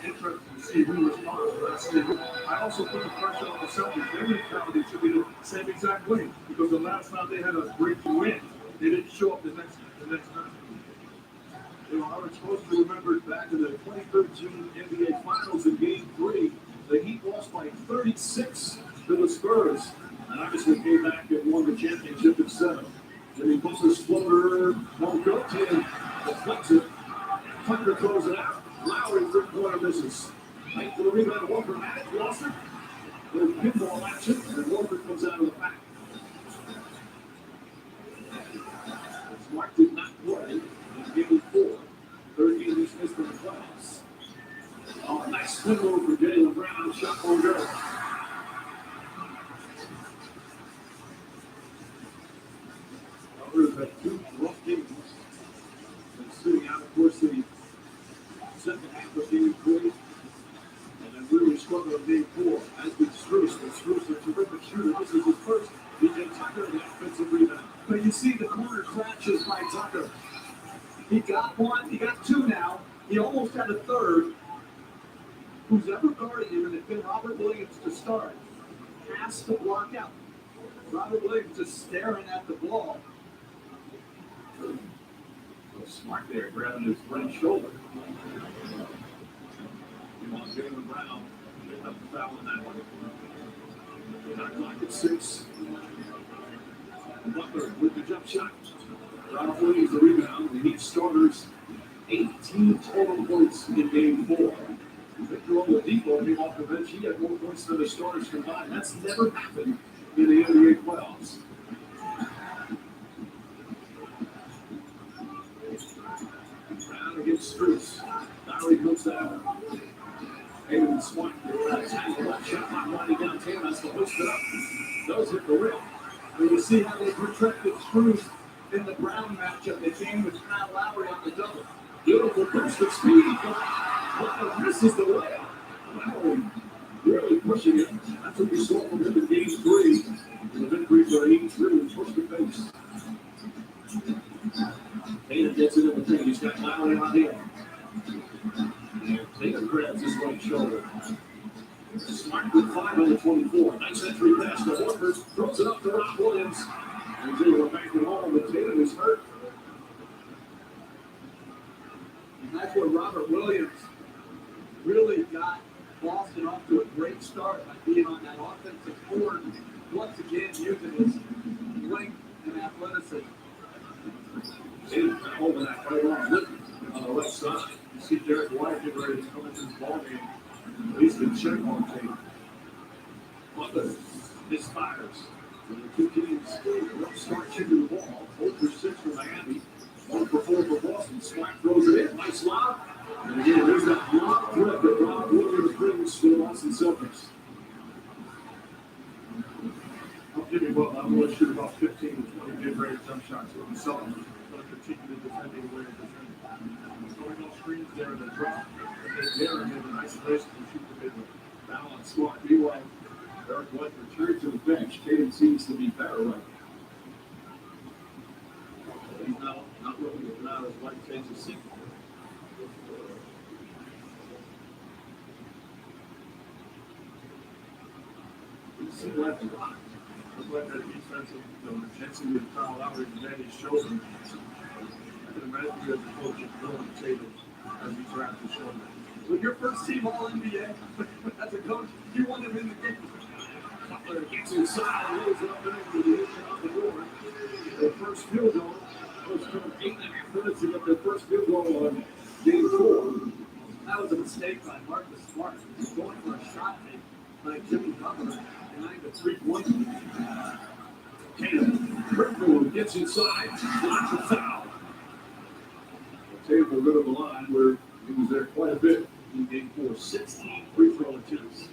interesting to see who responds. I also put the pressure on the Celtics. Their mentality should be the same exact way because the last time they had a great win, they didn't show up the next time. I was supposed to remember back in the 2013 NBA Finals in Game 3, the Heat lost by 36 to the Spurs, and obviously came back and won the championship in 7. Jimmy puts his floater, won't go to him, deflects it. Tucker throws it out. Lowry three-pointer misses. Knight for the rebound. Walker had it. Lost it. Little pinball action, and Walker comes out of the pack. Smart did not play in Game 4. Third game he's missed in the playoffs. Oh, nice spin move for Jaylen Brown. Shot won't go. Others had 2 rough games. And sitting out, of course, the second half of Game 3. And then really struggled in Game 4. As did Strus. But Strus, a terrific shooter. This is his first. DJ Tucker, the offensive rebound. But you see the corner crashes by Tucker. He got 1. He got 2 now. He almost had a third. Who's ever guarding him, and it's been Robert Williams to start, has to block out. Robert Williams just staring at the ball. Smart there, grabbing his right shoulder. You want Jaylen Brown to pick up the foul in that one. Shot clock at 6. Butler with the jump shot. Robert Williams the rebound. The Heat starters 18 total points in Game 4. Victor Oladipo came off the bench. He had more points than the starters combined. That's never happened in the NBA playoffs. Brown against Strus. Lowry comes down. Hayden Smart. Left shot clock winding down. Tatum has to post it up. Does hit the rim. And you see how they protected Strus in the Brown matchup. They came with Kyle Lowry on the double. Beautiful burst of speed. But misses the layup. Lowry really pushing it. That's what we saw from him in Game 3. The victory for the Heat really pushed the pace. Tatum gets it in the paint. He's got Lowry on him. Tatum grabs his right shoulder. Smart with 5 on the 24. Nice entry pass to Horford. Throws it up to Rob Williams. And they were back at home, but Tatum is hurt. And that's what Robert Williams really got Boston off to a great start by being on that offensive board. Once again, using his length and athleticism. Tatum holding that right on the left side. You see Derek White getting ready to come into this ballgame. He's been checked on Tatum. Butler misfires. The two teams don't start shooting the ball. 0 for 6 for Miami. 1 for 4 for Boston. Smart throws it in. Nice lob. And again, there's that block threat that Rob Williams brings to the Boston Celtics. I'll give you what, I'm going to shoot about 15 to 20 mid-range jump shots with the Celtics. Going to continue to defend the way they're defending. Throwing no screens there in the drop. They dare him in isolation to shoot the mid-range. Balance squat. Meanwhile, Derek White returned to the bench. Tatum seems to be better right. He's not looking at now as White takes a seat. You see left and right. Look like that defensive intensity of Kyle Lowry and Danny's shoulder. I can imagine you as a coach of Bill and Tatum as he wrapped his shoulder. With your first team All NBA, as a coach, you want him in the game. Butler gets inside, rolls it up and over the edge of the door. Their first field goal was from 8.5 minutes to get their first field goal on Game 4. That was a mistake by Marcus Smart. He's going for a shot fake by Jimmy Butler behind the 3-point. Tatum, Rickford gets inside, blocks the foul. Tatum rid of the line where he was there quite a bit in Game 4. 16 free throw attempts.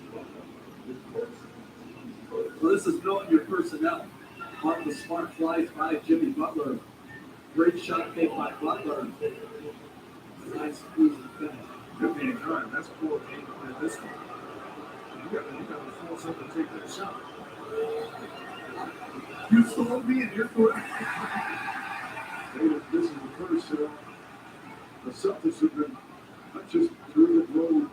Well, this is knowing your personnel. Marcus Smart flies by Jimmy Butler. Great shot take by Butler. Nice squeeze and finish. Good game time. That's 4 games at this one. You got to force him to take that shot. You saw me and you're correct. This is the first. The Celtics have been not just through the road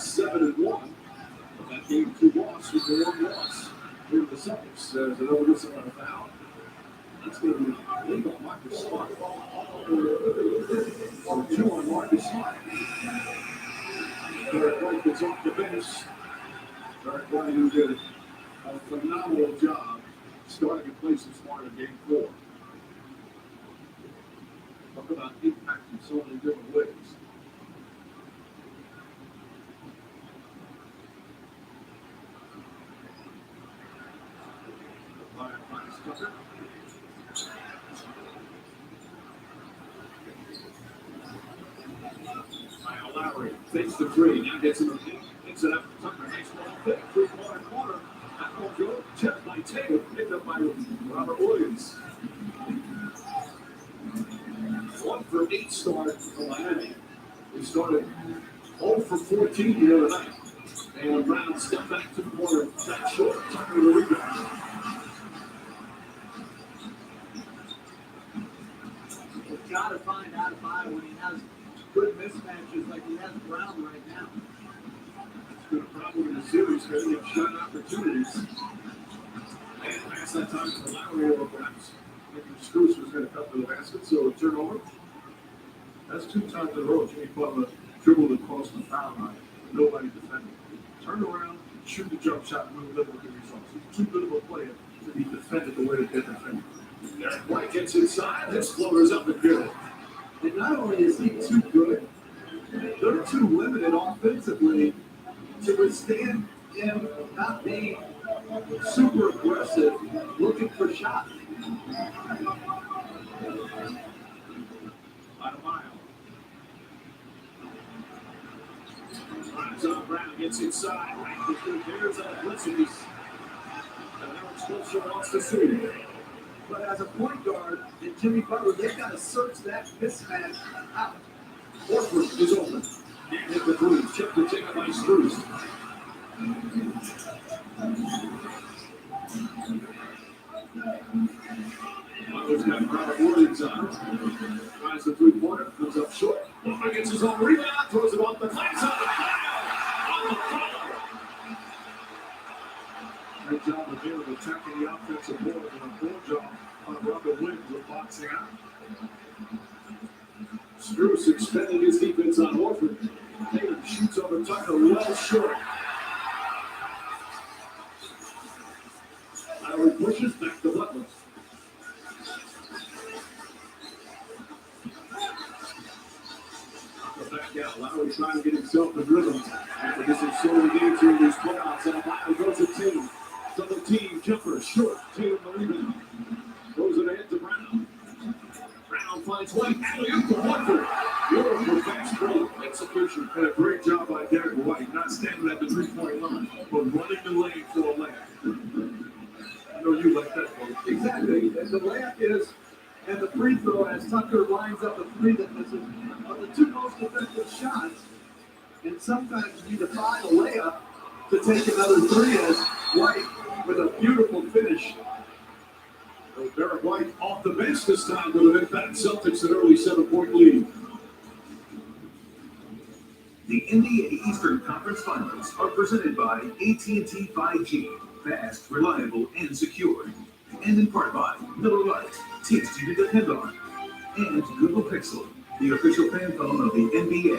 7-1. That game 2 loss was the one loss here to the Celtics. There's another whistle on a foul. That's going to be lead on Marcus Smart. So 2 on Marcus Smart. Derek White gets off the bench. Derek White, who did a phenomenal job starting in place of Smart in game 4. Talk about impact in so many different ways. Tucker. Kyle Lowry fakes the 3. Now gets in the paint. Picks it up. Tucker. Nice ball pick. 3-corner corner. That ball goes. Checked by Taylor. Picked up by Robert Williams. 1 for 8 start for Miami. We started 0 for 14 the other night. And Brown stepped back to the corner. That short. Tucker the rebound. Got to find out if I when he has good mismatches like he has Brown right now. It's been a problem in the series because they have shot opportunities. And pass that time to Lowry over perhaps. Thinking Strus was going to come to the basket, so a turnover. That's 2 times in a row. Jimmy Butler dribbled across the foul line. Nobody defended. Turn around, shoot the jump shot, and live with the results. He's too good of a player to be defended the way that they're defended. Derek White gets inside. His floater's up and good. And not only is he too good, they're too limited offensively to withstand him not being super aggressive, looking for shots. Brown gets inside. There's a blitzes. And now it's closer wants to see. But as a point guard and Jimmy Butler, they've got to search that mismatch out. Horford is open. Can't hit the 3. Chip to take it by Strus. Butler's got Robert Williams on. Tries the 3-pointer. Comes up short. Butler gets his own rebound. Throws it off the glass. On the foul. Great job of him attacking the offensive board and a poor job on Robert Williams of boxing out. Strus extending his defense on Horford. Taylor shoots over Tucker, well short. Lowry pushes back to Butler. Back out. Lowry trying to get himself in rhythm after missing so many games during these playoffs. And Lowry goes to Tatum. Double team jumper short. Tatum the rebound. Throws it ahead to Brown. Brown finds White. Alley-oop to Horford. Beautiful fast break execution. And a great job by Derek White. Not standing at the 3-point line, but running the lane for a layup. I know you like that one. Exactly. And the layup is, and the free throw as Tucker lines up a 3 that misses, are the 2 most effective shots. And sometimes you need to find a layup to take another 3 as White with a beautiful finish. So Derek White off the bench this time with an impact. Celtics an early 7-point lead. The NBA Eastern Conference Finals are presented by AT&T 5G. Fast, reliable, and secure. And in part by Miller Lite. Tasty to depend on. And Google Pixel, the official fan phone of the NBA.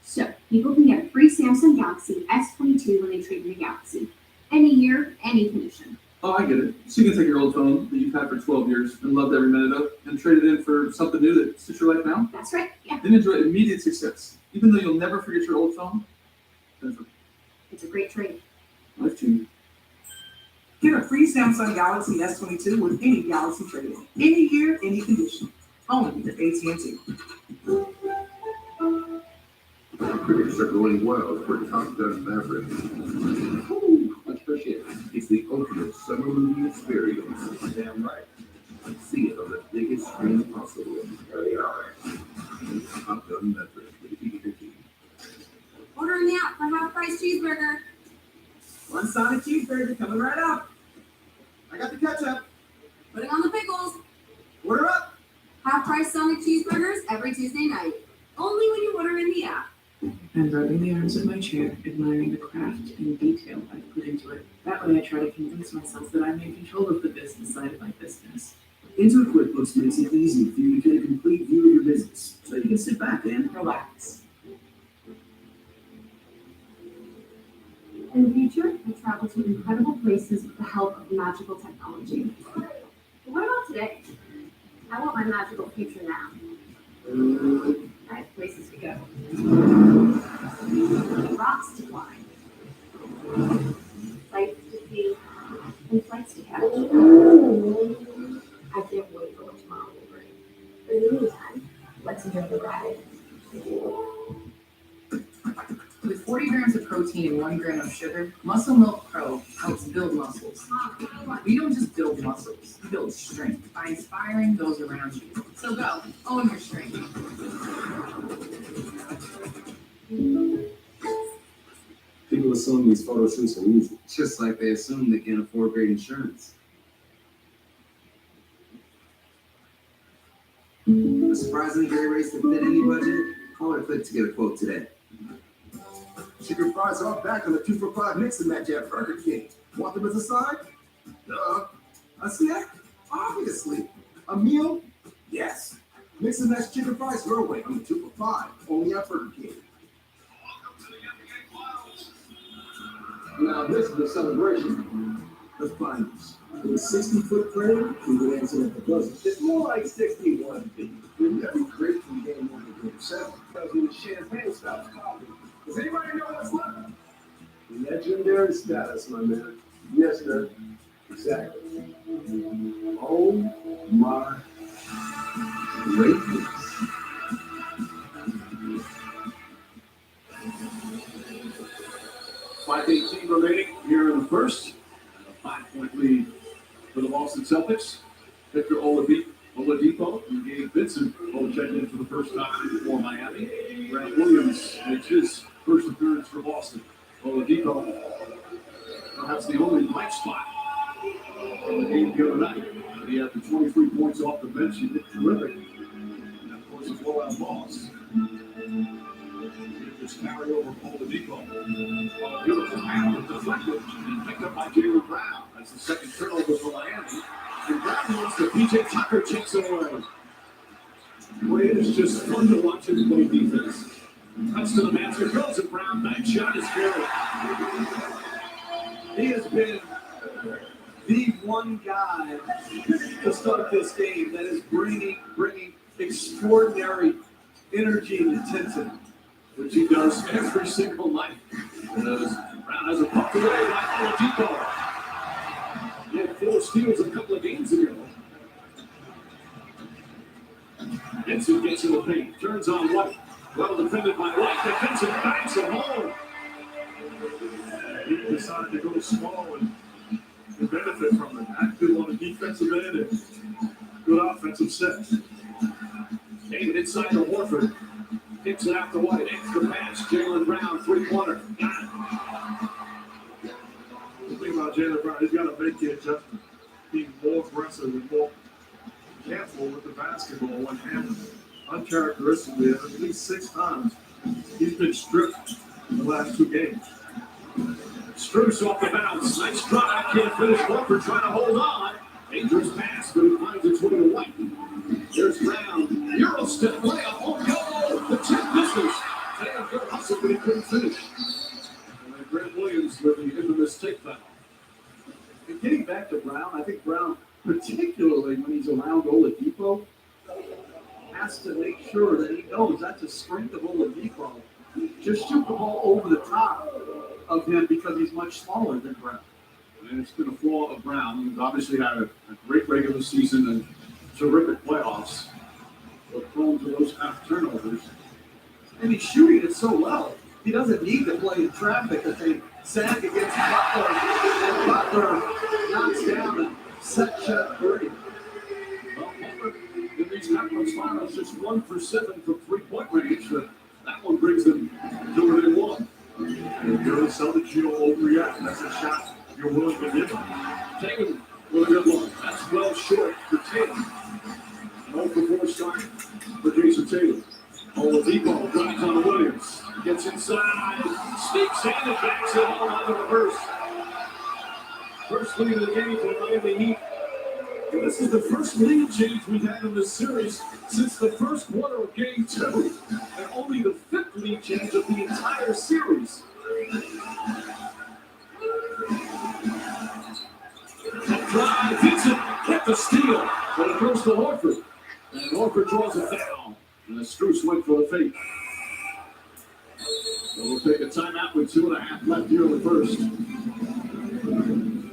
So, people can get a free Samsung Galaxy S22 when they trade in a Galaxy. Any year, any condition. Oh, I get it. So you can take your old phone that you've had for 12 years and loved every minute of and trade it in for something new that suits your life now? That's right, yeah. Then enjoy immediate success. Even though you'll never forget your old phone, It's a great trade. life-changing. Get a free Samsung Galaxy S22 with any Galaxy trade-in. Any year, any condition. Only at AT&T. Critics are going wild for Top Gun Maverick. Ooh, much appreciated. It's the ultimate summer movie experience. Damn right. See it on the biggest screen possible. Top Gun Maverick with EDT. Ordering the app for half-price cheeseburger. One solid cheeseburger coming right up. I got the ketchup. Putting on the pickles. Order up. Half-price Sonic cheeseburgers every Tuesday night. Only when you order in the app. and rubbing the arms of my chair, admiring the craft and detail I've put into it. That way I try to convince myself that I'm in control of the business side of my business. Intuit QuickBooks makes it easy for you to get a complete view of your business, so you can sit back and Relax. In the future, I travel to incredible places with the help of magical technology. But what about today? I want my magical future now. I have places to go. Rocks to climb. Sights to see. And flights to catch. I can't wait for what tomorrow will bring. But in the meantime, let's enjoy the ride. With 40 grams of protein and 1 gram of sugar, Muscle Milk Pro helps build muscles. We don't just build muscles, we build strength by inspiring those around you. So go, own your strength. people assume these photo shoots are easy. Just like they assume they can't afford great insurance. A surprisingly great race that fit any budget? Call it a click to get a quote today. Chicken fries are back on the 2 for $5 mix and match at Burger King. Want them as a side? Duh. A snack? Obviously. A meal? Yes. Mix and match chicken fries your way on the 2 for $5, only at Burger King. Now this is a celebration. The finals. With a 60-foot frame, we would answer at the buzzer. It's more like 61 feet. Wouldn't that be great from game 1 to game 7? Because when the champagne stops popping. Does anybody know what's left? Legendary status, my man. Yes, sir. Exactly. Oh my greatness. .518 remaining here in the first. A 5-point lead for the Boston Celtics. Victor Oladipo and Gabe Vincent both checked in for the first time for Miami. Grant Williams makes his first appearance for Boston. Oladipo, perhaps the only bright spot in the game the other night. He had the 23 points off the bench. He did terrific. And of course, a blowout loss. This carryover for Oladipo. Beautiful pass, deflected, and picked up by Jaylen Brown. That's the second turnover for Miami. And Brown wants to PJ Tucker takes it away. Boy, it is just fun to watch him play defense. Cuts to the basket, goes to Brown. Nice shot is good. He has been the one guy to start this game that is bringing extraordinary energy and intensity. Which he does every single night. Brown has a puck away by Oladipo. He had 4 steals a couple of games ago. Vincent gets in the paint, turns on White. Well defended by White. Defensive banks it home. He decided to go small and benefit from it. Active on the defensive end and good offensive set. David inside to Horford. Kicks it out to White. Extra pass. Jaylen Brown, 3-pointer. Got it. The thing about Jaylen Brown, he's got to make the adjustment. Being more aggressive and more careful with the basketball when handled. Uncharacteristically, at least 6 times, he's been stripped in the last 2 games. Strus off the bounce. Nice try. Can't finish. Horford trying to hold on. Dangerous pass, but he finds its way to White. There's Brown. Euro step layup. Oh, no. The tip misses. Damn good hustle, but he couldn't finish. And then Grant Williams with the infamous take foul. And getting back to Brown, I think Brown, particularly when he's around Oladipo, has to make sure that he knows that's a strength of Oladipo. Just shoot the ball over the top of him because he's much smaller than Brown. And it's been a flaw of Brown. He's obviously had a great regular season and terrific playoffs. But prone to those half turnovers. And he's shooting it so well. He doesn't need to play in traffic as they sag against Butler. And Butler knocks down a set shot 30. Well, Butler in these conference finals just 1 for 7 from 3-point range. That one brings them to where they want. And if you're the Celtics, you don't overreact. That's a shot you're willing to give them. Tatum with a good one. That's well short for Tatum. 0 for 4 start for Jason Tatum. Oladipo drives on Williams. Gets inside. Sneaks in and backs it all on the reverse. First lead of the game for the Miami Heat. And this is the first lead change we've had in this series since the first quarter of Game 2, and only the fifth lead change of the entire series. That drive hits it, get the steal, but it goes to Horford. And Horford draws it down, and the Strus went for the fake. So we'll take a timeout with 2.5 left here in the first.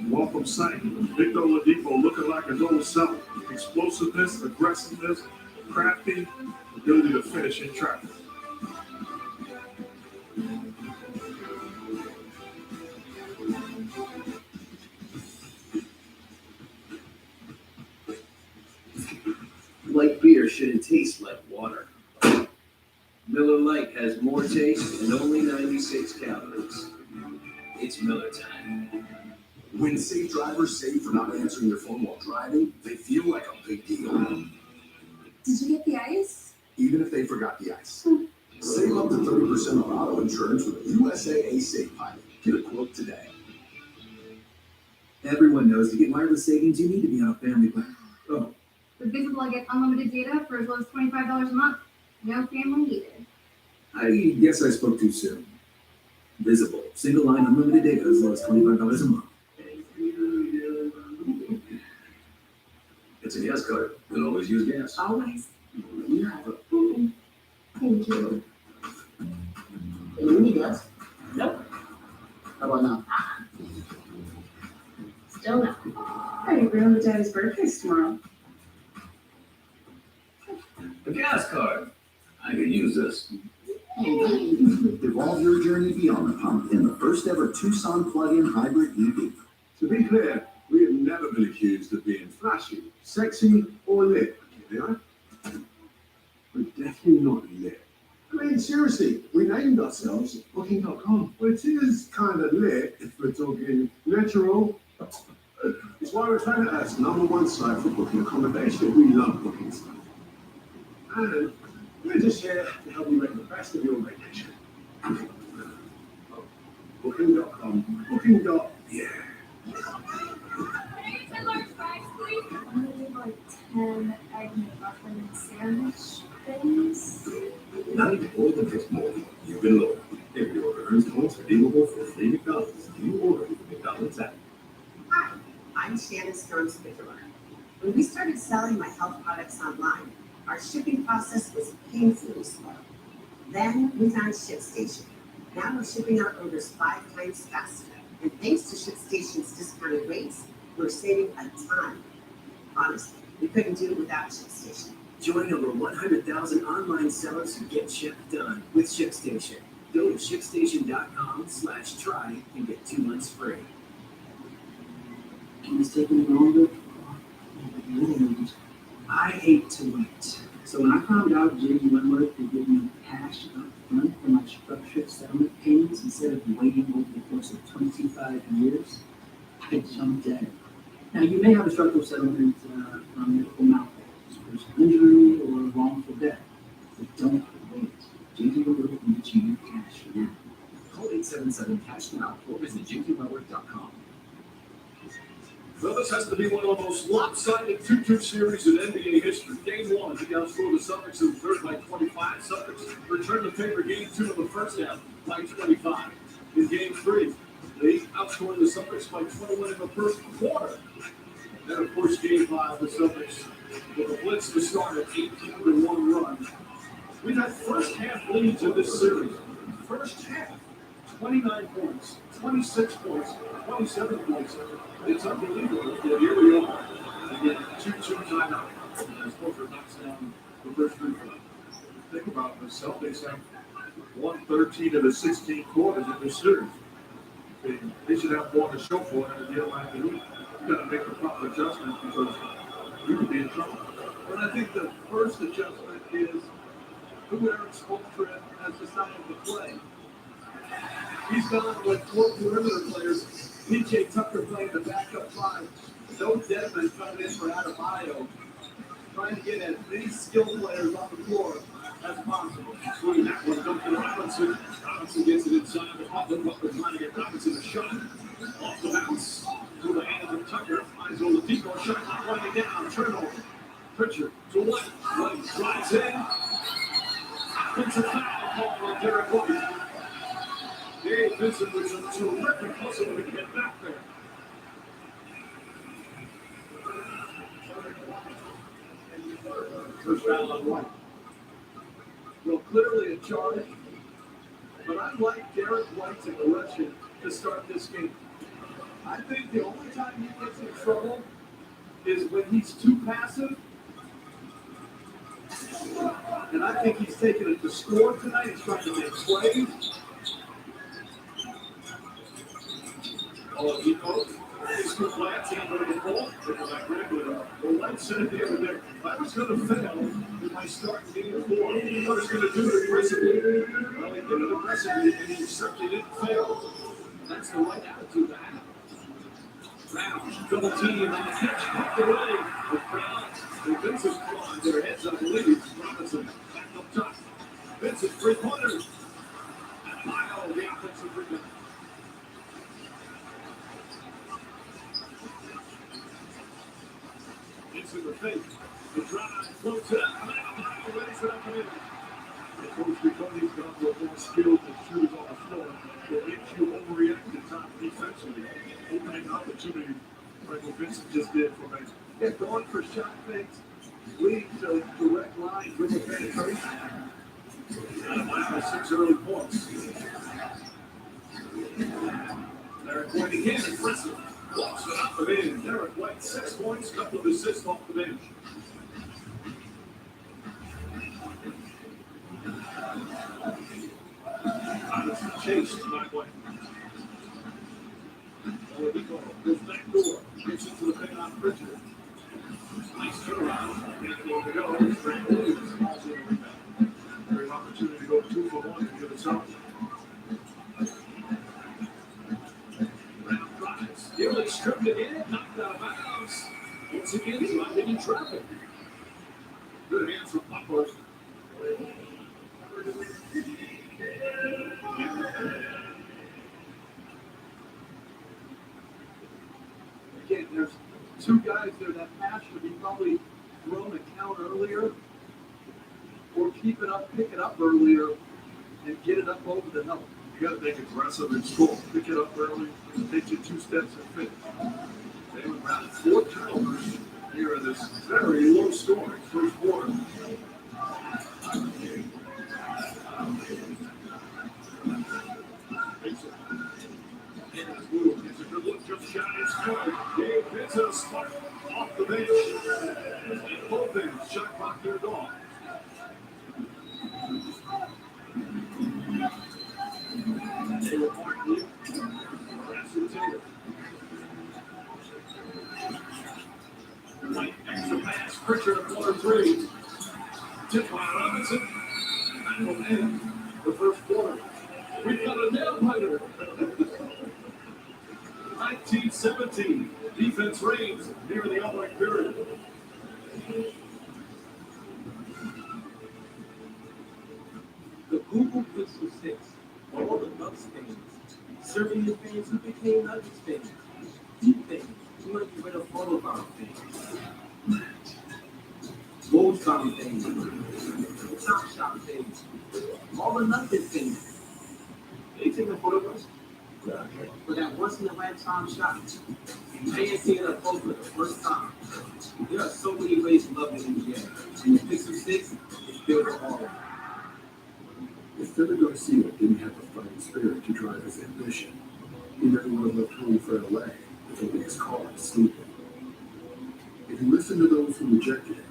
Welcome sight. Victor Oladipo looking like his old self. Explosiveness, aggressiveness, crafty, ability to finish in traffic. Light beer shouldn't taste like water. Miller Lite has more taste and only 96 calories. It's Miller time. When safe drivers say for not answering their phone while driving, they feel like a big deal. Did you get the ice? Even if they forgot the ice. Save up to 30% on auto insurance with a USAA Safe Pilot. Get a quote today. Everyone knows to get wireless savings, you need to be on a family plan. Oh, With Visible, I get unlimited data for as low as $25 a month. No family needed. I guess I spoke too soon. Visible, single line, unlimited data as low as $25 a month. It's a gas card. You'll always use gas. Always. Thank you. You need gas? Nope. How about now? Still no. Hey, Grandma Daddy's birthday's tomorrow. A gas card. I could use this. Evolve your journey beyond the pump in the first ever Tucson plug-in hybrid EV. To be clear, we have never been accused of being flashy, sexy, or lit. You know? We're definitely not lit. I mean, seriously, we named ourselves Booking.com, which is kind of lit if we're talking natural. It's why we're trying to ask #1 site for booking accommodation. We love booking stuff. And we're just here to help you make the best of your vacation. Booking.com. Booking.yeah. Hey, 10 large fries, please. I'm gonna do like 10 egg McMuffin sandwich things. Now you order just more. You've been low. If your order earns points redeemable for free McDonald's, you order with the McDonald's app. Hi, I'm Shannon Storms-Bigelow. When we started selling my health products online, our shipping process was painfully slow. Then we found ShipStation. Now we're shipping our orders 5 times faster. And thanks to ShipStation's discounted rates, we're saving a ton. Honestly, we couldn't do it without ShipStation. Join over 100,000 online sellers who get ship done with ShipStation. Go to shipstation.com/try and get 2 months free. It's taking longer. I hate to wait. So when I found out J.D. Wentworth would give me cash up front for my structured settlement payments instead of waiting over the course of 25 years, I jumped at it. Now, you may have a structural settlement from medical malpractice, personal injury, or wrongful death, but don't wait. J.D. Wentworth will get you cash now. Call 877-CASH now or visit jdwentworth.com. Well, this has to be one of the most lopsided 2-2 series in NBA history. Game 1, the outscored the Celtics in the third by 25. Celtics returned the favor Game 2 of the first half by 25. In Game 3, they outscored the Celtics by 21 in the first quarter. Then, of course, Game 5, the Celtics with a blitz to start an 18-1 run. We've had first half leads in this series. First half, 29 points, 26 points, 27 points. It's unbelievable. Yet here we are. Again, 2-2 timeout. As Booker knocks down the first free throw. Think about the Celtics have won 13 of the 16 quarters in this series. They should have more to show for it in a deal like the week. You got to make the proper adjustments because you could be in trouble. But I think the first adjustment is who Eric Spoelstra has decided to play. He's gone with 4 perimeter players. PJ Tucker playing the backup 5. No Dedmon coming in for Adebayo. Trying to get as many skill players on the floor as possible. Swing that one, dump to Robinson. Robinson gets it inside the Butler. Butler trying to get Robinson a shot. Off the bounce. To the hands of Tucker. Finds Oladipo. Shot clock running down. Turnover. Pritchard to White. White drives in. Offensive foul call on Derek White. Dave Vincent with some terrific hustle to get back there. First foul on White. Well, clearly a charge, but I like Derek White's aggression to start this game. I think the only time he gets in trouble is when he's too passive. And I think he's taking it to score tonight. He's trying to make plays. Oh, he goes. He's too flat. He's going to ball. Well, White said it the other day. If I was going to fail in my start in game 4, what I was going to do it aggressively. Well, he did it aggressively, and he certainly didn't fail. That's the right attitude to have. Brown, double team on the pitch, popped away. With Brown and Vincent on their heads, I believe. Robinson back up top. Vincent, 3-pointers. And Lyle, the offensive rebound. Into the fake. The drive, floats it up. Lyle lays it up and in. Coach Ducote's got the more skilled and shooters on the floor. Will make you overreact to time defensively. Opening opportunity like what Vincent just did for me. Yeah, going for shot fakes, leading to direct line dribble penetration. And wow, 6 early points. Derek White again, impressive. Walks it off the bench. Derek White, 6 points, couple of assists off the bench. Robinson chased by White. Oladipo goes back door, gets into the paint on Pritchard. Nice turnaround. Can't to go. Frank Williams falls in the rebound. Great opportunity to go 2 for 1 and give it something. Brown drives. Nearly stripped it in, knocked out of bounds. Once again, driving in traffic. Good hands from Butler. Again, there's 2 guys there that pass should be probably thrown a count earlier, or keep it up, pick it up earlier, and get it up over the help. You got to make aggressive and score. Pick it up early, and take you 2 steps and finish. They were around 4 turnovers here in this very low scoring first quarter. It's a good look, just shot and scored. Dave Vincent spark off the bench. And both ends, shot clock turned off. Taylor Martin, Braxton Taylor. White extra pass, Pritchard at corner 3. Tip by Robinson. That will end the first quarter. We've got a nail biter. 19-17. Defense reigns near the opening period. The Google Pixel 6, all the Bucks fans, serving the fans who became Nuggets fans, Heat fans, who might be rid of photo bomb fans, Wolves bomb fans, Top Shop fans, all the Nuggets fans. They taking a photo of us? For that once in a lifetime shot. Fans seeing a photo for the first time. There are so many ways to love the NBA, and the Pixel 6 is built for all of them. If Philly Garcia didn't have the fighting spirit to drive his ambition, he never would have left home for LA with the biggest car sleeping. If he listened to those who rejected him,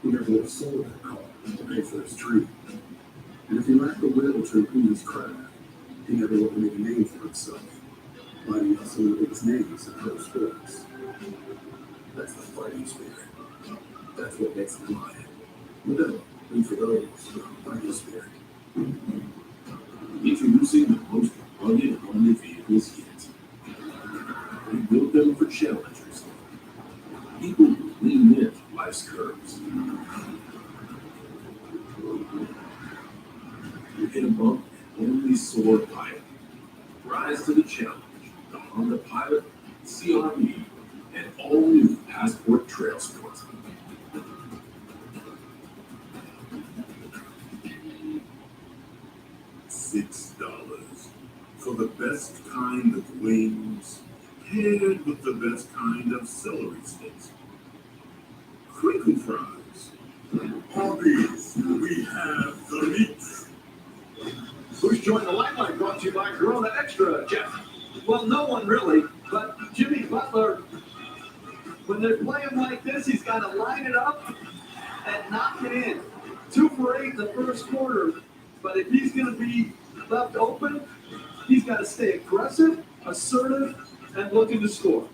he never would have sold that car to pay for his dream. And if he lacked the will to improve his craft, he never would have made a name for himself, fighting out some of the biggest names in pro sports. That's the fighting spirit. That's what makes him lion. Modelo, and for those who have a fighting spirit. Introducing the most rugged only vehicles yet. We built them for challengers. People who lean in life's curves. rise to the challenge. The Honda Pilot, CR-V, and all-new Passport Trail Sport. $6 for the best kind of wings, paired with the best kind of celery sticks. Crinkle fries. Hobbies, we have the meat. Who's joined the limelight? Brought to you by Corona Extra, Jeff. Well, no one really, but Jimmy Butler, when they're playing like this, he's got to line it up and knock it in. 2 for 8 in the first quarter, but if he's going to be left open, he's got to stay aggressive, assertive, and looking to score.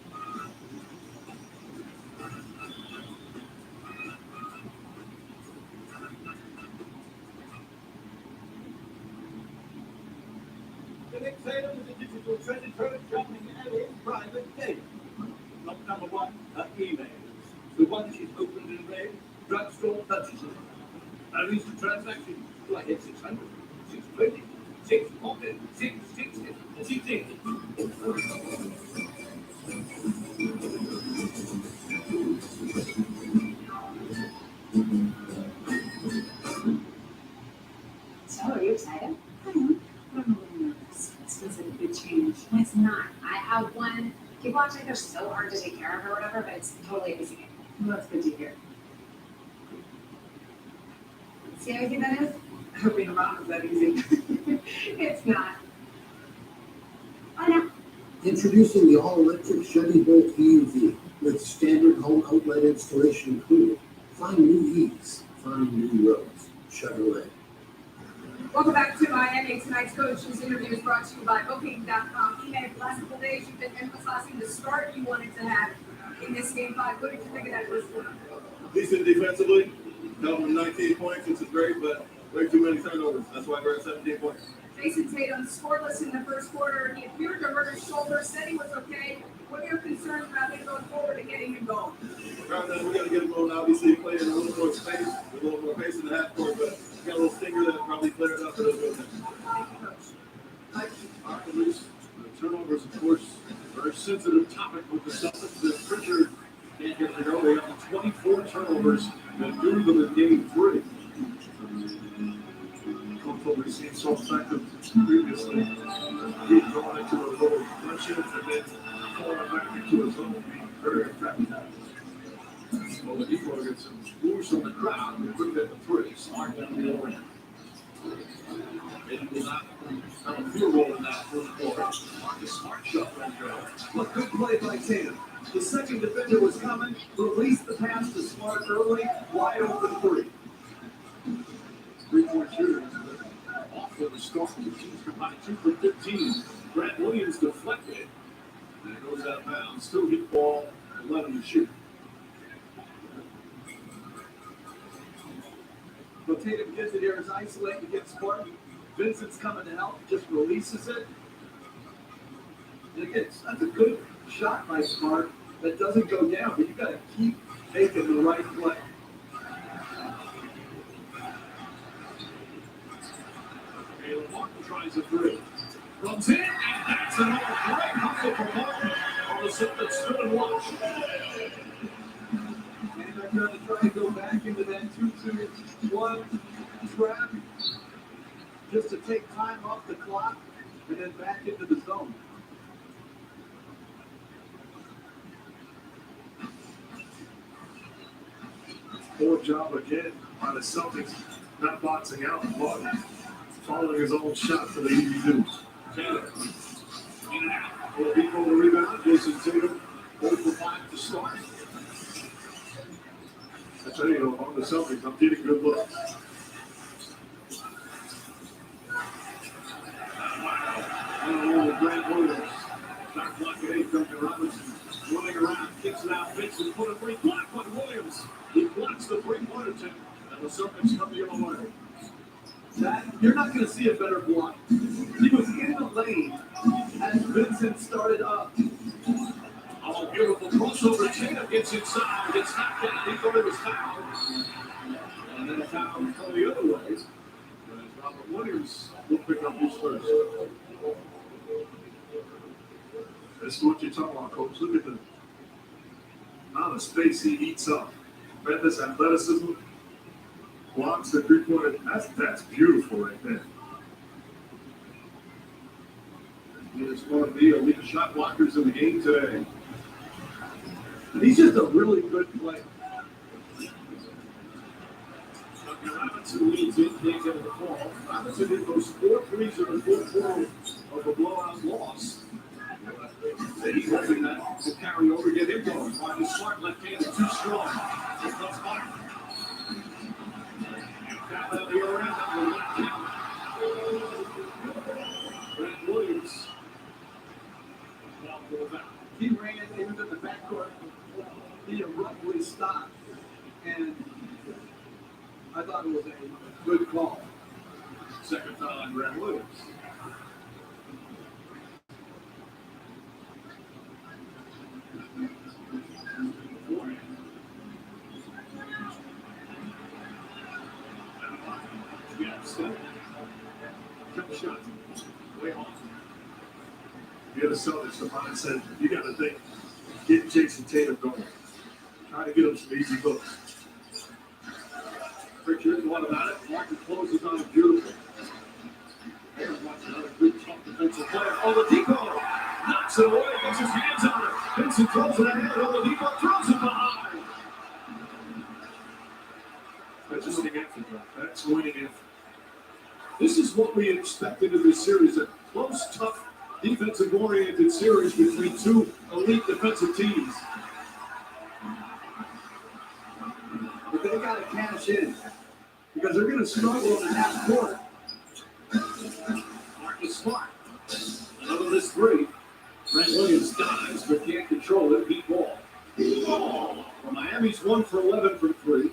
The next item is a digital treasure trove shopping at a private date. Not number one, emails. The one she's opened and read, drugstore purchases. Balance the transaction. Do I hit 600, 620, 640, 660, 660? So, are you excited? I am. But I'm a little nervous. This feels like a big change. It's not. I have one. People act like they're so hard to take care of or whatever, but it's totally easy. Well, that's good to hear. See how easy that is? I hope being a mom is that easy. It's not. Oh, no. Introducing the all-electric Chevy Bolt EUV with standard home outlet installation included. Find new ease, find new roads. Chevrolet. Welcome back to Miami. Tonight's coach's interview is brought to you by Booking.com. Email, the last couple days you've been emphasizing the start you wanted to have in this game 5. What did you think of that first quarter? Decent defensively, held them 19 points, which is great, but way too many turnovers. That's why we're at 17 points. Jason Tatum scoreless in the first quarter. He appeared to hurt his shoulder, said he was okay. What are your concerns about him going forward and getting him going? Right now, we got to get him going. Obviously, playing a little more space, with a little more pace in the half court, but got a little stinger that probably cleared up a little bit. Thank you, Coach. Luis, turnovers, of course, a very sensitive topic with the Celtics. The Pritchard can't get it go. They have 24 turnovers that drew them in game 3. Hopefully, we've seen so effective previously. He's going into a little punches and then falling back into his own, being very effective. Well, the Eagle gets some boost from the crowd. They put it at the 3. Smart down the other end. It will not have a field goal in that first quarter. Marcus Smart shot right there. Look, good play by Tatum. The second defender was coming, released the pass to Smart early, wide open 3. 3-point shooters. Off to the start. The team's combined 2 for 15. Grant Williams deflected. And it goes out of bounds. Still hit ball, 11 to shoot. But Tatum gets it here, is isolated against Smart. Vincent's coming to help, just releases it. And again, that's a good shot by Smart that doesn't go down, but you got to keep making the right play. Caleb Martin tries a 3. Comes in, and that's another great hustle from Martin. On the Celtics stood and watched. And they're going to try to go back into that 2-2-1 trap just to take time off the clock and then back into the zone. Poor job again by the Celtics, not boxing out, but following his own shot for the easy deuce. Taylor, in and out. Will be for the rebound. Jason Tatum, 0 for 5 to start. I tell you, on the Celtics, I'm getting good looks. Oh, Grant Williams. Shot clock at 8, Duncan Robinson. Running around, kicks it out, Vincent, put a 3 block by Williams. He blocks the 3-pointer attempt, and the Celtics come the other way. That, you're not going to see a better block. He was in the lane as Vincent started up. Oh, beautiful crossover. Tatum gets inside, gets knocked down. He thought it was foul. And then a foul from the other way. And Robert Williams will pick up his first. This is what you're talking about, Coach. Look at the amount of space he eats up. Tremendous athleticism. Blocks the three-pointer. That's beautiful right there. He is one of the elite shot blockers in the game today. He's just a really good player. Robinson leads in, can't get the ball. Robinson hit those 4 threes in the fourth quarter of the blowout loss. He's hoping that will carry over, get him going. Marcus Smart, left-handed, too strong. Here comes Mark. Down on the other end, that will not count. Grant Williams. Ball goes out. He ran, he was in the backcourt. He abruptly stopped, and I thought it was a good call. Second foul on Grant Williams. Jump shot. Way off. The other Celtics, Stefan said, you got to think, get Jason Tatum going. Try to get him some easy looks. Richard, what about it? Martin closes on it beautiful. There's another good tough defensive player. Oladipo knocks it away, gets his hands on it. Vincent throws it ahead. Oladipo throws it behind. That's winning effort, though. That's winning effort. This is what we expected in this series, a close, tough, defensive-oriented series between two elite defensive teams. But they got to cash in because they're going to struggle in the half court. Marcus Smart, another missed three. Grant Williams dives but can't control it. Deep ball. Well, Miami's 1 for 11 from 3.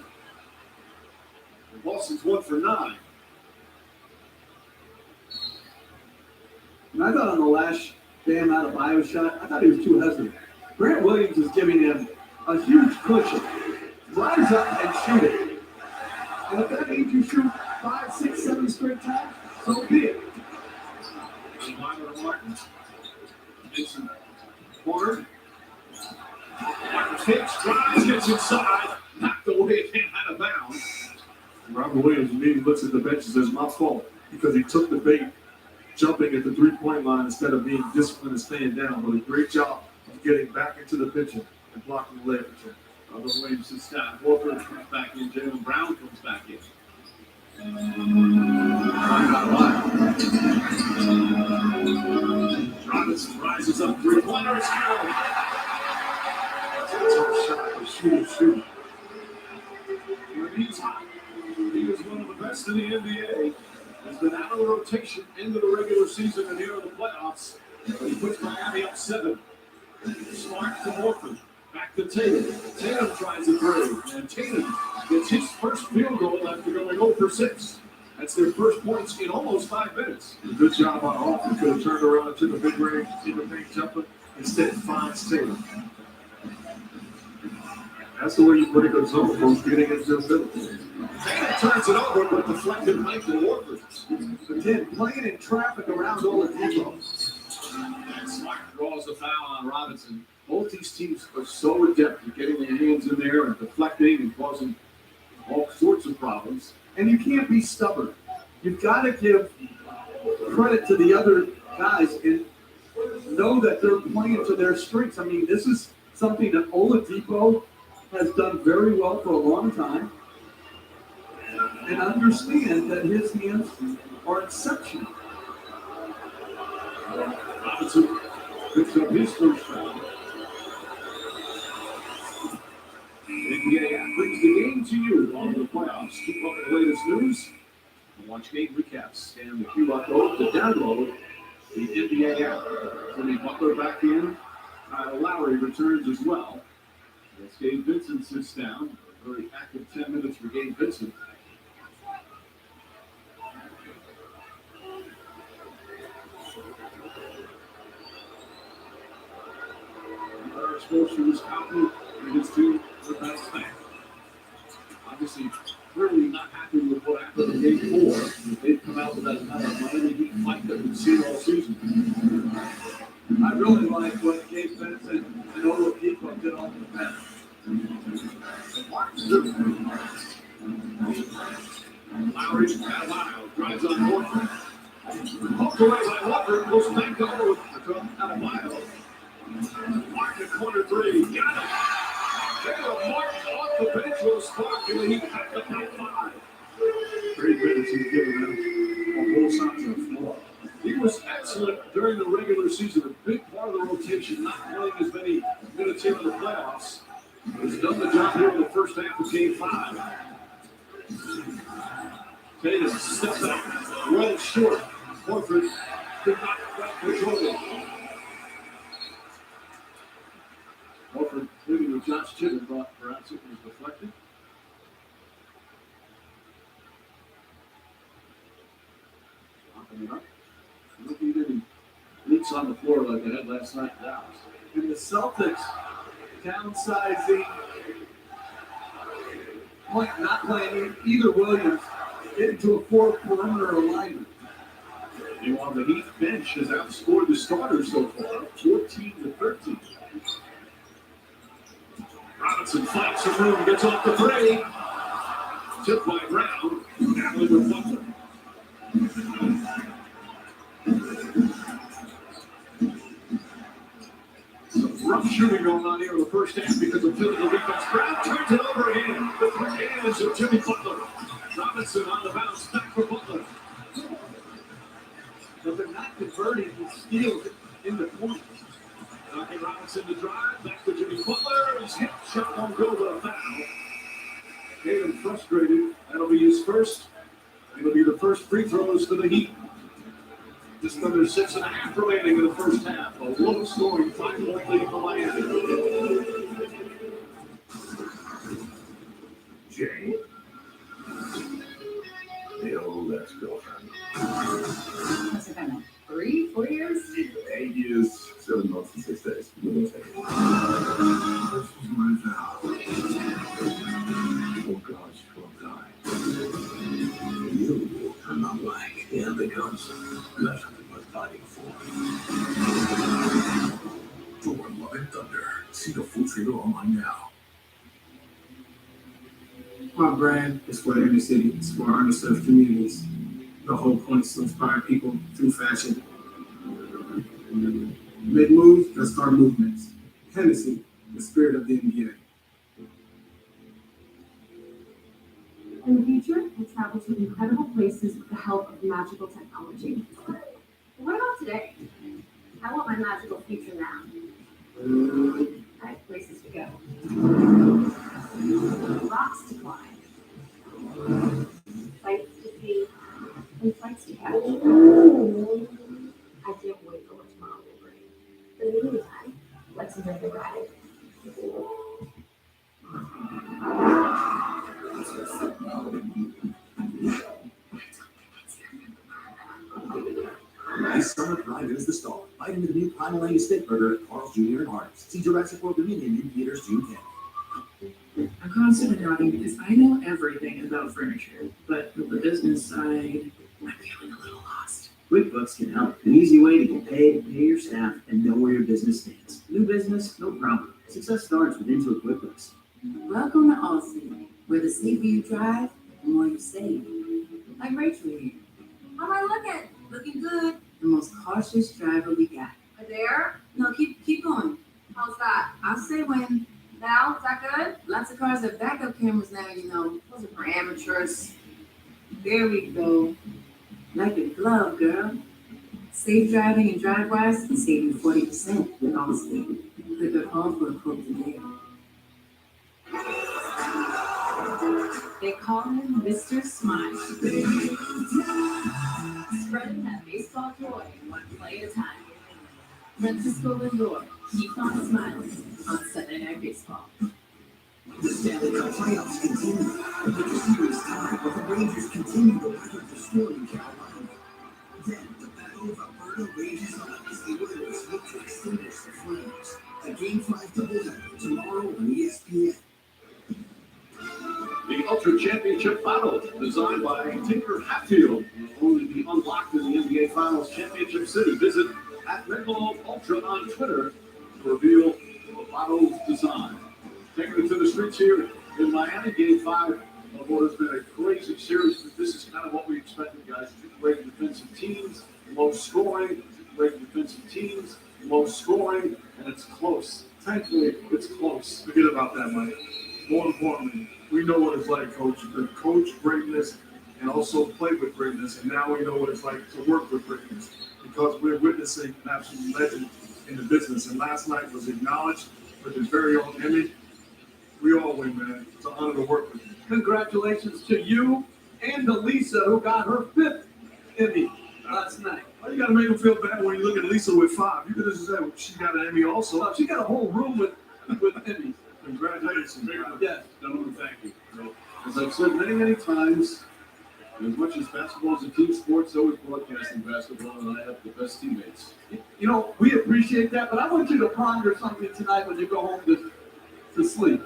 And Boston's 1 for 9. And I thought on the last Bam out of Bio shot, I thought he was too hesitant. Grant Williams is giving him a huge cushion. Rise up and shoot it. And if that means you shoot 5, 6, 7 straight times, so be it. Martin. Mason corner. Martin takes, drives, gets inside, knocked away and out of bounds. Robert Williams immediately looks at the bench and says, my fault, because he took the bait, jumping at the three-point line instead of being disciplined and staying down. But a great job of getting back into the pitcher and blocking the layup. Robert Williams is staff. Walker comes back in. Jalen Brown comes back in. Robinson rises up three-pointer. It's good. That's a tough shot to shoot. When he's hot, he is one of the best in the NBA. Has been out of the rotation into the regular season and here in the playoffs. He puts Miami up 7. Smart to Morford. Back to Tatum. Tatum tries a three. And Tatum gets his first field goal after going 0 for 6. That's their first points in almost 5 minutes. Good job on offense. Could have turned around and took a big range in the paint jumper. Instead, finds Tatum. That's the way you break a zone, folks, getting into the middle. Tatum turns it over, but deflected Michael Walker. Again, playing in traffic around Oladipo. And Smart draws the foul on Robinson. Both these teams are so adept at getting their hands in there and deflecting and causing all sorts of problems. And you can't be stubborn. You've got to give credit to the other guys and know that they're playing to their strengths. I mean, this is something that Oladipo has done very well for a long time. And understand that his hands are exceptional. Robinson picks up his first foul. NBA brings the game to you on the playoffs. Keep up with the latest news and watch game recaps. Scan the QR code to download the NBA app. Jimmy Butler back in. Kyle Lowry returns as well. As Gabe Vincent sits down. A very active 10 minutes for Gabe Vincent. Scotia was confident in his team with that back. Obviously, clearly not happy with what happened in Game 4. They've come out with that Miami Heat fight that we've seen all season. I really like what go out of miles. Martin corner three. Got it. Caleb Martin off the bench will spark and he cut the top five. Great minutes he's given them on both sides of the floor. He was excellent during the regular season, a big part of the rotation, not playing as many minutes here in the playoffs. He's done the job here in the first half of game 5. Tatum steps out, well short. Horford could not quite control it. Horford leaving with Josh Chittenden, but perhaps it was deflected. Locking it up. Look at any leaks on the floor like they had last night. And the Celtics downsizing, not playing either Williams into a 4 perimeter alignment. Meanwhile, the Heat bench has outscored the starters so far, 14-13. Robinson finds some room, gets off the three. Tipped by Brown. Natalie with Butler. Some rough shooting going on here in the first half because of physical defense. Brown turns it over again. The three hands of Jimmy Butler. Robinson on the bounce, back for Butler. But they're not converting the steals into points. Duncan Robinson to drive, back to Jimmy Butler. His hit shot won't go, but a foul. Tatum frustrated. That'll be his first. It'll be the first free throws for the Heat. Just under 6.5 remaining in the first half. A low-scoring 5-point lead for Miami. Jay. The old ex-girlfriend. What's it been, 3-4 years? 8 years, 7 months, and 6 days. This was my vow. Oh God, you will die. You are not like the other girls. That's something worth fighting for. For Love and Thunder. See the full trailer online now. My brand is for the inner city. It's for underserved communities. The whole point is to inspire people through fashion. Make moves that start movements. Hennessy, the spirit of the NBA. In the future, we'll travel to incredible places with the help of magical technology. But what about today? I want my magical future now. I have places to go. Rocks to climb. Flights to see. And flights to catch. I can't wait for what tomorrow will bring. In the meantime, let's enjoy the ride. This summer, Pride is the star. Bite into the new Primal Angus Steak Burger at Carl's Jr. and Hardee's. See Jurassic World Dominion in theaters June 10th. I'm constantly nodding because I know everything about furniture, but with the business side, I'm feeling a little lost. QuickBooks can help. An easy way to get paid, pay your staff, and know where your business stands. New business, no problem. Success starts with Intuit QuickBooks. Welcome to Allstate, where the safer you drive, the more you save. Like Rachel here. How am I looking? Looking good. The most cautious driver we got. There? No, keep going. How's that? I'll say when. Now? Is that good? Lots of cars have backup cameras now, you know. Those are for amateurs. There we go. Like a glove, girl. Safe driving and DriveWise can save you 40% with Allstate. Click at home for a quote today. They call him Mr. Smile. Spreading that baseball joy one play at a time. Francisco Lindor keeps on smiling on Sunday Night Baseball. The Stanley Cup playoffs continue. But the series tied, but the Rangers continue to weather the storm in Carolina. Then the Battle of Alberta rages on as the Oilers look to extinguish the flames. A Game 5 doubleheader tomorrow on ESPN. The Ultra Championship Final, designed by Tinker Hatfield, will only be unlocked in the NBA Finals Championship City. Visit @Michelob Ultra on Twitter to reveal the bottle's design. Taking it to the streets here in Miami, Game 5 of what has been a crazy series. This is kind of what we expected, guys. Two great defensive teams, low scoring, great defensive teams, low scoring, and it's close. Thankfully, it's close. Forget about that, Mike. More importantly, we know what it's like, Coach, to coach greatness and also play with greatness. And now we know what it's like to work with greatness because we're witnessing an absolute legend in the business. And last night was acknowledged with his very own Emmy. We all win, man. It's an honor to work with you. Congratulations to you and to Lisa, who got her 5th Emmy last night. Well, you got to make him feel bad when you look at Lisa with 5. You could have said she got an Emmy also. Well, she got a whole room with Emmys. Congratulations. Yes. Gentlemen, thank you. As I've said many, many times, as much as basketball is a team sport, so is broadcasting basketball, and I have the best teammates. You know, we appreciate that, but I want you to ponder something tonight when you go home to sleep.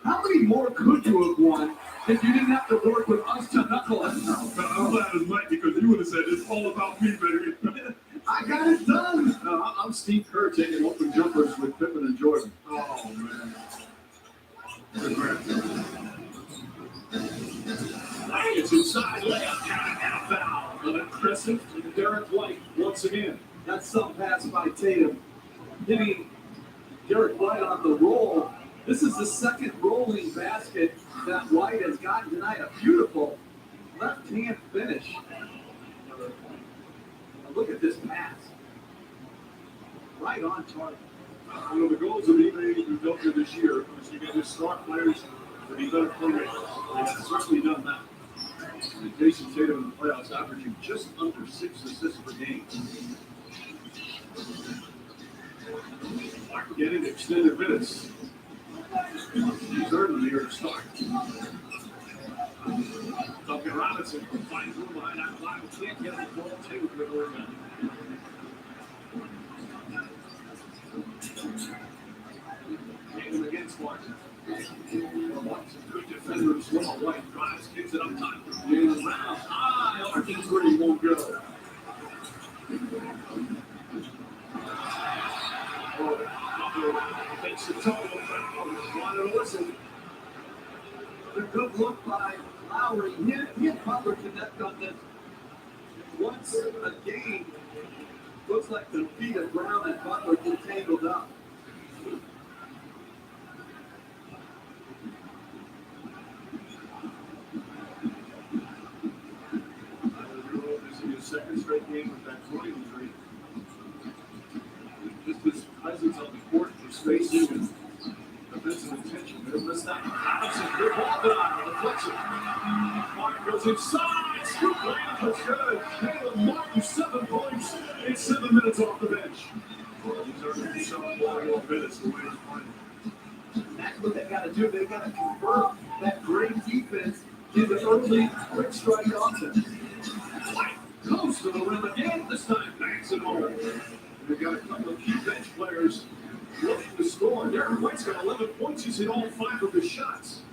How many more could you have won if you didn't have to work with us to knuckle us? I'm glad it's Mike because you would have said it's all about me, baby. I got it done. No, I'm Steve Kerr taking open jumpers with Pippen and Jordan. Oh, man. Congrats. It's inside layup, count and a foul. An impressive Derek White once again. That's some pass by Tatum. Hitting Derek White on the roll. This is the second rolling basket that White has gotten tonight. A beautiful left-hand finish. Look at this pass. Right on target. One of the goals of eBay we've built here this year is to get his smart players to be better playmakers. They have certainly done that. And Jason Tatum in the playoffs averaging just under 6 assists per game. Mark getting extended minutes. He's earned the year to start. Duncan Robinson finds room behind that line. Can't get the ball. Tatum with the rebound. Tatum against Martin. Martin's a good defender as well. White drives, kicks it up top. Jalen Brown. High arcing three won't go. Takes the total. Wanted to listen. A good look by Lowry. He and Butler connect on this once a game. Looks like the feet of Brown and Butler get tangled up. This is his second straight game with that foot injury. Just his presence on the court for spacing and defensive attention. They'll miss that. Robinson, good ball denial, deflection. Martin goes inside. Scoop layup is good. Caleb Martin, 7 points in 7 minutes off the bench. Well, he's earning some more minutes the way he's playing. That's what they got to do. They got to convert that great defense into early, quick strike offense. White goes to the rim again. This time, banks it home. They've got a couple of key bench players looking to score. Derek White's got 11 points. He's hit all 5 of his shots.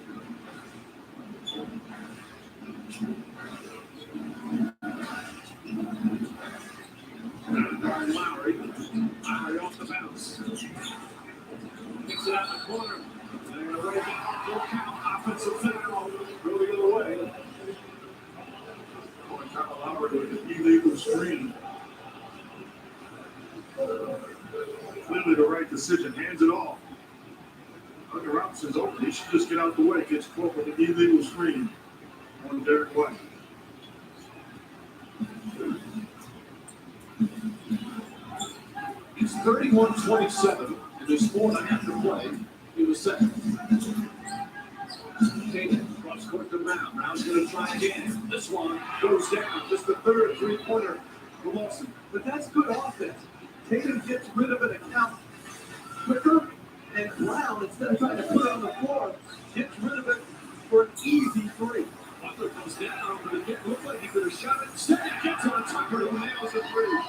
Lowry off the bounce. Kicks it out in the corner. They're going to raise it. Full count. Offensive foul. Go the other way. Kyle Lowry with an illegal screen. Clearly the right decision. Hands it off. Duncan Robinson's open. He should just get out the way. Gets caught with an illegal screen on Derek White. It's 31-27, and there's 4.5 to play in the second. Tatum cross court to Brown. Brown's going to try again. This one goes down. Just the third three-pointer for Wilson. But that's good offense. Tatum gets rid of an account quicker, and Brown, instead of trying to put it on the floor, gets rid of it for an easy three. Butler comes down, but it didn't look like he could have shot it. Instead, it gets on Tucker who nails the three.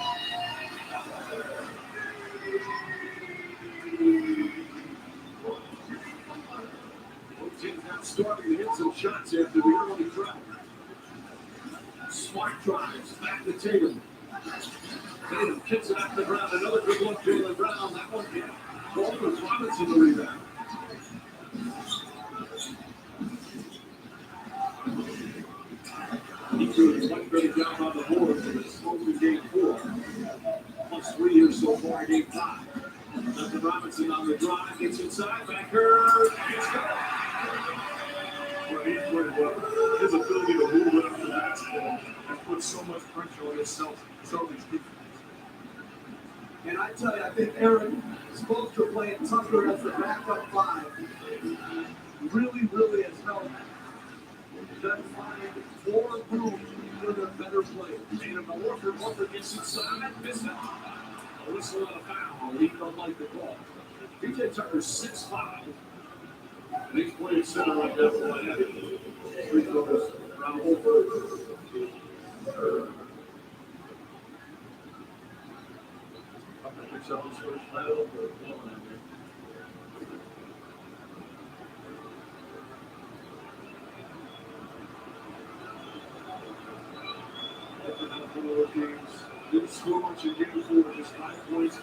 Both teams now starting to hit some shots after the early drive. Smart drives back to Tatum. Tatum kicks it out to Brown. Another good look, Jalen Brown. That one hit. Baldwin Robinson the rebound. He did a much better job on the board for this open game 4. under so far in game 5. Justin Robinson on the drive, gets inside, backer, and it's good. Well, he played well. His ability to move it up the basketball has put so much pressure on his Celtics defense. And I tell you, I think Aaron Spoelstra playing Tucker as the backup 5 really has helped them find more room for their better players. Tatum to Horford gets inside, missed it. A whistle and a foul. He don't like the call. PJ Tucker's 6'5", and he's playing center like that for Miami. Three goals around Horford. Picks up his first foul. Didn't score much in game 4, just 5 points.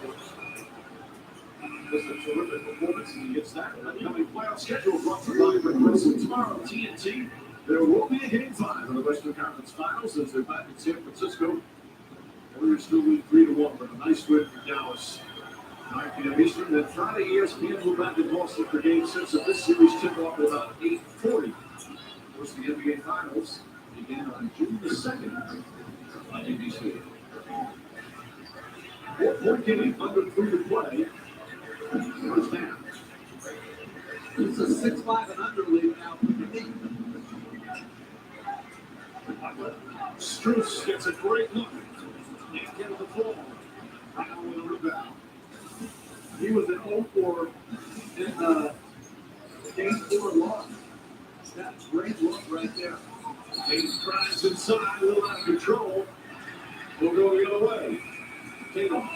This is a terrific performance, and he gets that. Upcoming playoff schedule brought to you by Brooklyn. Tomorrow on TNT, there will be a game 5 in the Western Conference Finals as they're back in San Francisco. Warriors still lead 3-1, but a nice win for Dallas. 9 p.m. Eastern. Then Friday, ESPN will back in Boston for game 6 of this series tip-off at about 8:40. Of course, the NBA Finals begin on June the 2nd on NBC. 4-point game, under 3 to play. First down. It's a 6-5 and under lead now. Strus gets a great look. Can't get to the ball. Brown with a rebound. He was at 0-4 in game 4 loss. That's a great look right there. Hayes drives inside, a little out of control. We'll go the other way. Tatum,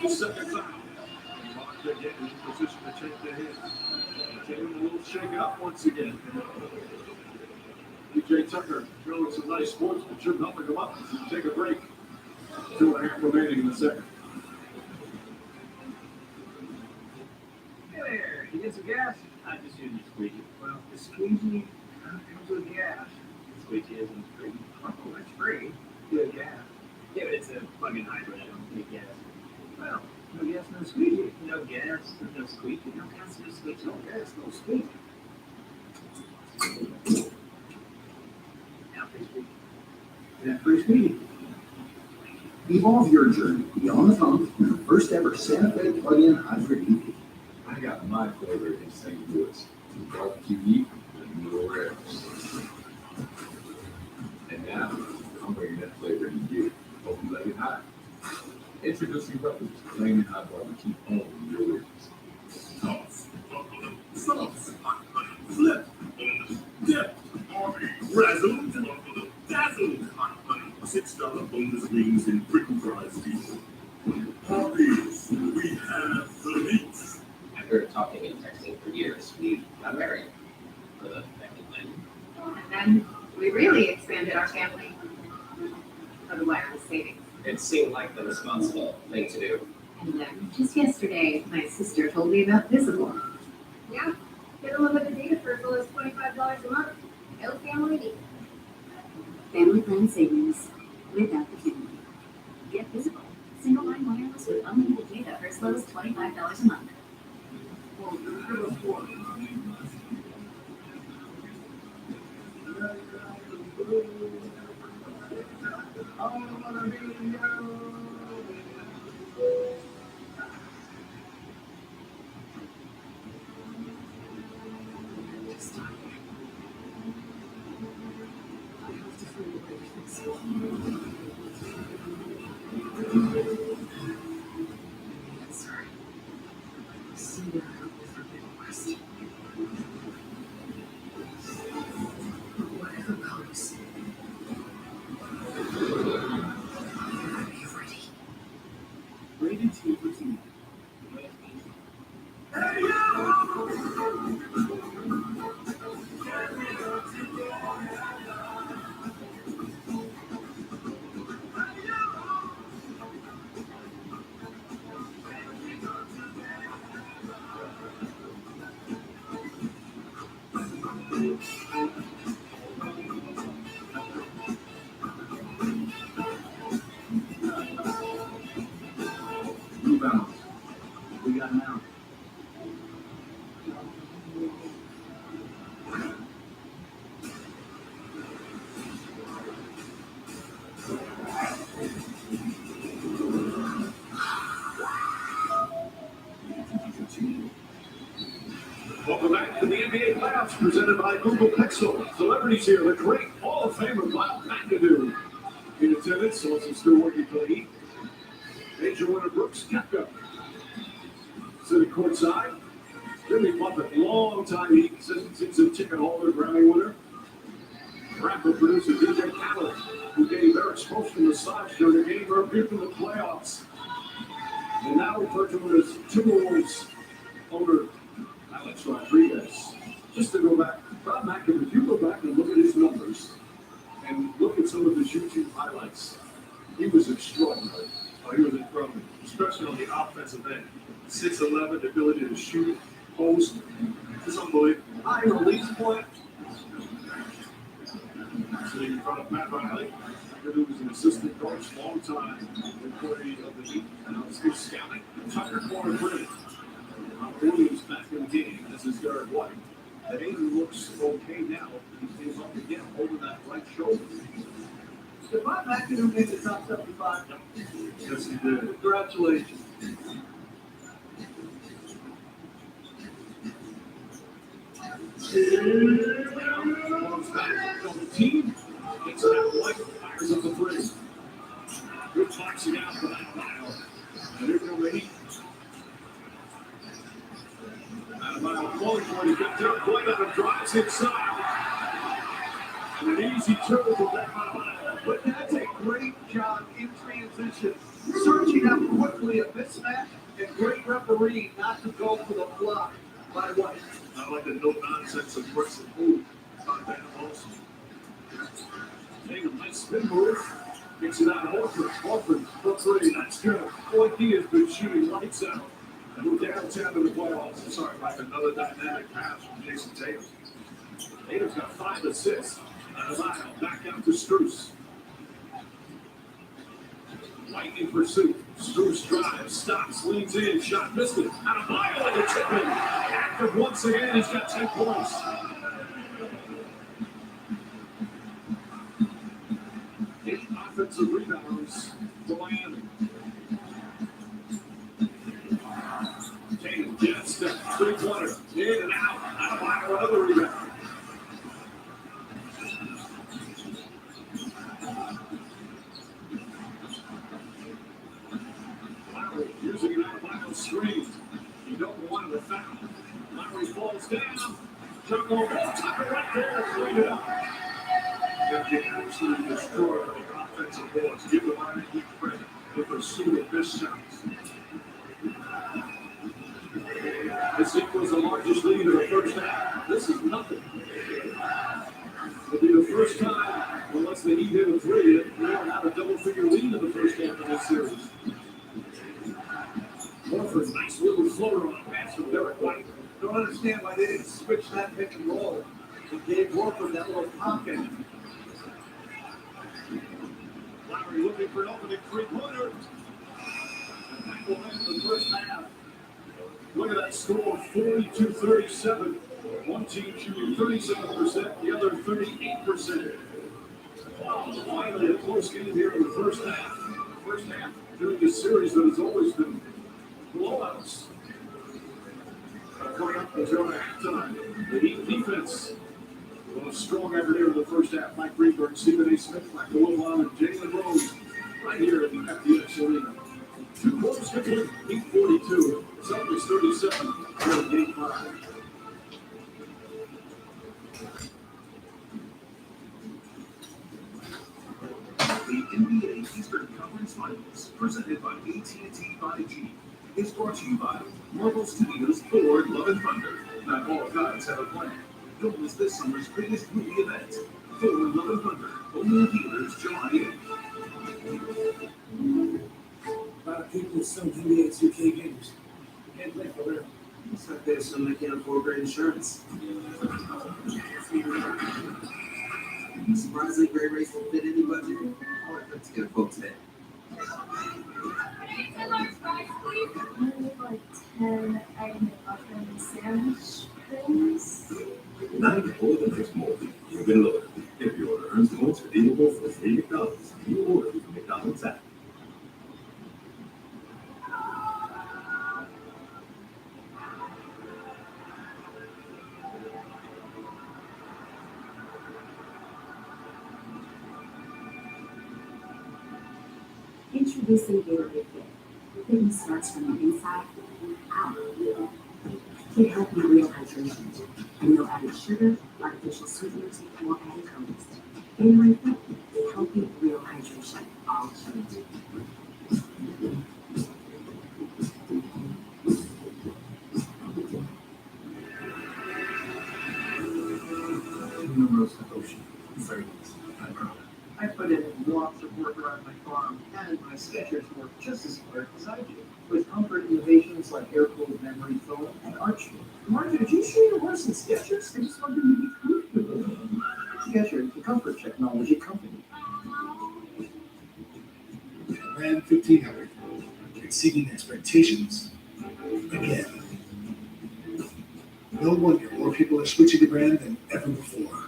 the second foul. Locked again in position to take the hit. Tatum a little shaken up once again. PJ Tucker showing some nice sportsmanship, helping him up. Take a break. 2.5 remaining in the second. Hey there, you get some gas? I just use the squeegee. Well, the squeegee comes with gas. The squeegee isn't free. Oh, it's free. Good gas. Yeah, but it's a plug-in hybrid. I don't need gas. Well, no gas, no squeegee. No gas, no squeegee. No gas, no squeegee. No gas, no squeegee. Now free squeegee. Yeah, free squeegee. Evolve your journey beyond the pump with the first ever Santa Fe plug-in hybrid EV. I got my flavor in St. Louis. Barbecue meat and noodle ribs. And now, I'm bringing that flavor to you. Hope you like it hot. Introducing Brothers, flaming hot barbecue on your ribs. Sauce, flip, dip, razzle, dazzle. $6 boneless wings and pretty fries deal. Harvey's, we have the meats. After talking and texting for years, we got married for the second wedding. And then we really expanded our family for the wireless savings. It seemed like the responsible thing to do. And then just yesterday, my sister told me about Visible. Yeah, get unlimited data for as low as $25 a month. No family need. Family plan savings without the family. Get Visible. Single line wireless with unlimited data for as low as $25 a month. Whatever comes, Rated T for Teen. rebound. We got now. Welcome back to the NBA playoffs presented by Google Pixel. Celebrities here, the great Hall of Famer Bob McAdoo. In attendance, also still working for the Heat. Major winner Brooks Koepka. Sitting courtside. Jimmy Buffett, long-time Heat season ticket holder, Grammy winner. Rapper producer DJ Khaled, who gave Eric Spoelstra massage during a game reviewed in the playoffs. And now referred to as Timberwolves owner Alex Rodriguez. Just to go back, Bob McAdoo, if you go back and look at his numbers and look at some of his YouTube highlights, he was extraordinary. Oh, he was incredible, especially on the offensive end. 6'11", the ability to shoot, post, it's unbelievable. High release point. Sitting in front of Pat Riley. McAdoo was an assistant coach, long time employee of the Heat, and now still scouting. Tucker corner three. Williams back in the game. This is Derek White. And Aiden looks okay now. He came up again, holding that right shoulder. Did Bob McAdoo make the top 75? Yes, he did. Congratulations. Comes back on the team. Gets it out White. Fires up the three. Good boxing out for that mile. And here come the Heat. Out close when he got Derek White out and drives inside. And an easy turn to that. But that's a great job in transition, searching up quickly a mismatch, and great referee not to go for the block by White. I like the no-nonsense aggressive move on that also. Take a nice spin move. Gets it out of Horford. For three. That's good. Boy, he has been shooting lights out. And we're downtown to the playoffs. Sorry, like another dynamic pass from Jason Tatum. Tatum's got 5 assists. Adebayo back out to Strus. White in pursuit. Strus drives, stops, leans in, shot missed it. Adebayo with a tip in. Active once again, he's got 10 points. Eight offensive rebounds for Miami. Tatum, jet step, three-pointer, in and out. Adebayo another rebound. Using an Adebayo screen. You don't want the foul. Lowry falls down. Chuck over. Tucker right there. Clean it up. They absolutely destroy the offensive boards. Give the Miami Heat credit for pursuing this shots. This equals the largest lead in the first half. This is nothing. It'll be the first time, unless the Heat hit a three, that they don't have a double-figure lead in the first half of this series. Horford, nice little floater on a pass from Derek White. Don't understand why they didn't switch that pick and roll. It gave Horford that little pocket. Lowry looking for an opening three-pointer. And that will end the first half. Look at that score, 42-37. One team shooting 37%, the other 38%. Finally, a close game here in the first half. First half during this series that has always been blowouts. Coming up until halftime. The Heat defense was strong effort here in the first half. Mike Greenberg, Stephen A. Smith, Michael Wilbon, and Jalen Rose right here at the FTX Arena. 2 quarters complete, Heat 42, Celtics 37 here in Game 5. The NBA Eastern Conference Finals, presented by AT&T 5G, is brought to you by Marvel Studios' Thor: Love and Thunder. Not all gods have a plan. Don't miss this summer's biggest movie event, Thor: Love and Thunder, only in theaters July 8th. A lot of people assume NBA 2K games. Can't play for real. It's like they assume they can't afford great insurance. Surprisingly, great race will fit any budget. I would put together a quote today. I need like 10 egg McMuffin sandwich things. 9 more than makes more. You can look. If your order earns points redeemable for free McDonald's, you order from McDonald's app. Introducing Gatorade Fit. Fitness starts from the inside out. Can help you real hydration. And no added sugar, artificial sweeteners, or added colors. Gatorade Fit, healthy real hydration. All changed. Numerous ocean, savings, and growth. I put in lots of work around my farm, and my Skechers work just as hard as I do. With comfort innovations like air-cooled memory foam and arch. Martha, did you show your horse in Skechers? I just wanted to be comfortable. Skechers, the comfort technology company. Ran 1500, exceeding expectations again. No wonder more people are switching the brand than ever before.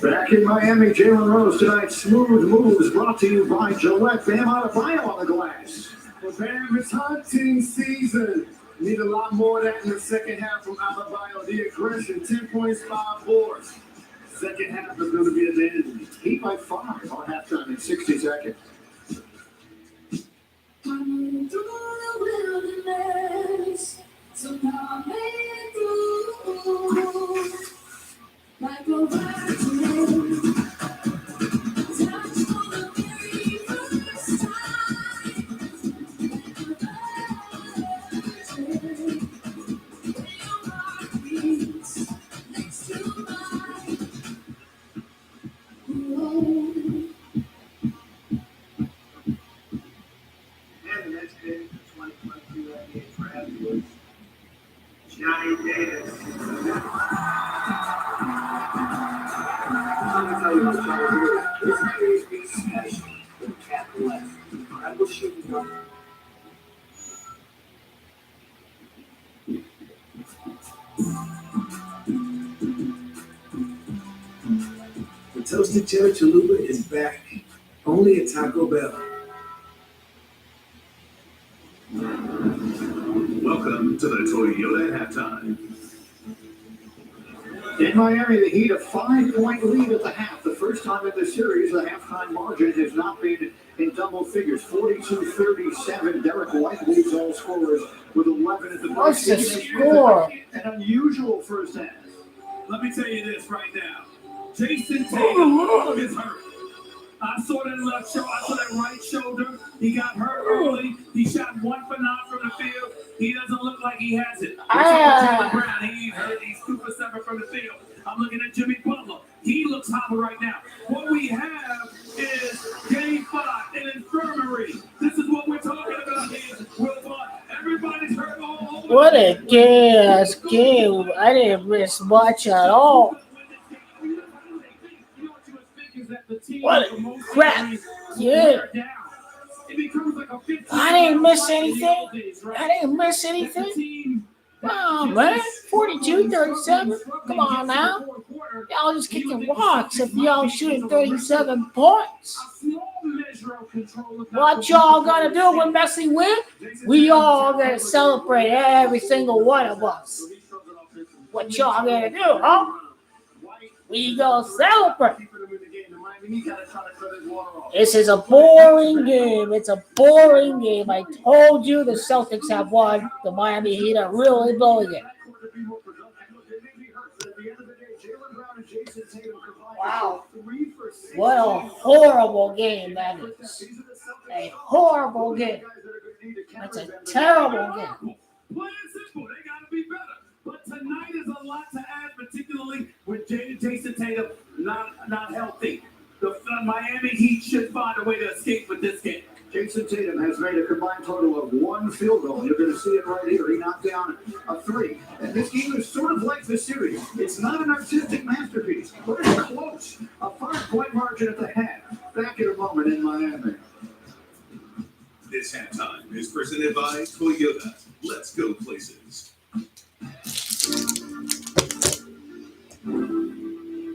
Back in Miami, Jalen Rose tonight's Smooth Moves brought to you by Gillette. Bam Adebayo on the glass. Well, Bam, it's hunting season. Need a lot more of that in the second half from Adebayo. The aggression, 10 points, 5 boards. Second half is going to be a dandy. Heat by 5 on halftime in 60 seconds. Running through the wilderness, so now I made it through. Like a virgin, touched for the very first time. When your heart beats next to mine. Whoa. And the next pick for 2022 NBA draft was Johnny Davis. Let me tell you what Johnny Davis is. This is special with capital S. Incredible shooting guard. The toasted cheddar chalupa is back, only at Taco Bell. Welcome to the Toyota halftime. In Miami, the Heat a 5-point lead at the half. The first time in the series, the halftime margin has not been in double figures. 42-37. Derek White leads all scorers with 11 at the break. What's the score? An unusual first half. Let me tell you this right now. Jason Tatum is hurt. I saw that left shoulder. I saw that right shoulder. He got hurt early. He shot 1 for 9 from the field. He doesn't look like he has it. Jaylen Brown, he ain't hurt. He's 2 for 7 from the field. I'm looking at Jimmy Butler. He looks hobbled right now. What we have is Game 5, an infirmary. This is what we're talking about here. Everybody's hurt all over. What a gas game. I didn't miss much at all. What a crap game. I didn't miss anything. Oh, man. 42-37. Come on now. Y'all just kicking rocks if y'all shooting 37 points. What y'all gonna do when Messi win? We all gonna celebrate, every single one of us. What y'all gonna do, huh? We gonna celebrate. This is a boring game. It's a boring game. I told you the Celtics have won. The Miami Heat are really blowing it. Wow. What a horrible game that is. A horrible game. That's a terrible game. Plain and simple, they gotta be better. But tonight is a lot to add, particularly with Jason Tatum not healthy. The Miami Heat should find a way to escape with this game. Jason Tatum has made a combined total of 1 field goal. You're going to see it right here. He knocked down a 3. And this game is sort of like the series. It's not an artistic masterpiece, but it's close. A 5-point margin at the half. Back in a moment in Miami. This halftime is presented by Toyota. Let's go places.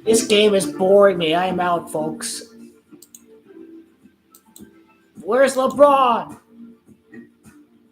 This game is boring me. I am out, folks. Where's LeBron?